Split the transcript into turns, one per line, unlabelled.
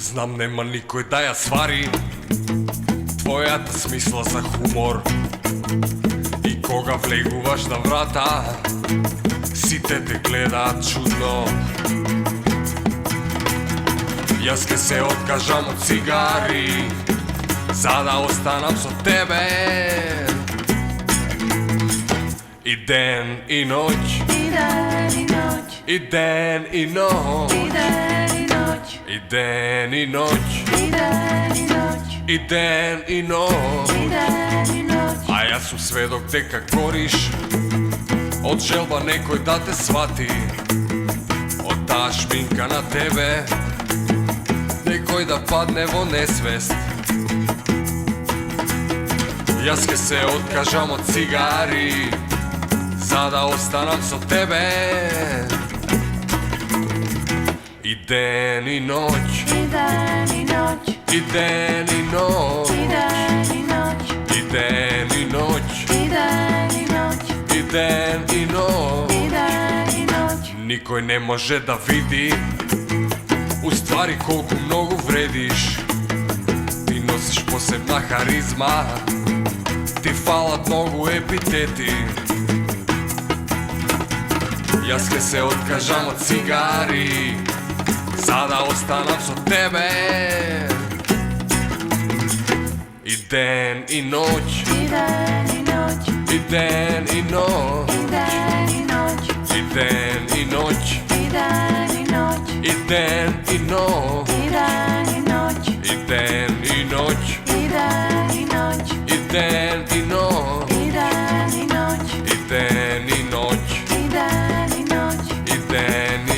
Знам нема никој да ја свари твојата смисла за хумор. И кога влегуваш на врата, сите те гледаат чудно. Јас ке се откажам од цигари, за да останам со тебе. И ден и ноќ,
И ден и ноќ,
и ден и ноќ,
и ден и ноќ,
и ден и ноќ,
и ден и ноќ,
и ден и ноќ.
и ден и ноќ.
А јас сум сведок дека гориш од желба некој да те свати, од таа шминка на тебе некој да падне во несвест. Јас ке се откажам од цигари, за да останам со тебе. И ден и ноќ,
И ден и ноќ,
и ден и ноќ,
и ден и ноќ,
и ден и ноќ,
и ден и ноќ,
и ден и ноќ.
и ден и ноќ.
Никој не може да види уствари колку многу вредиш. Ти носиш посебна харизма, ти фалат многу епитети. Јас ке се откажам од цигари, за да останам со тебе. И ден и ноќ,
И ден и ноќ,
и ден и ноќ,
и ден и ноќ,
и ден и ноќ,
и ден и ноќ,
и ден и ноќ,
и ден и ноќ,
и ден и ноќ,
и ден и ноќ,
и ден и ноќ,
и ден и ноќ,
и ден и ноќ,
и ден и ноќ,
и ден и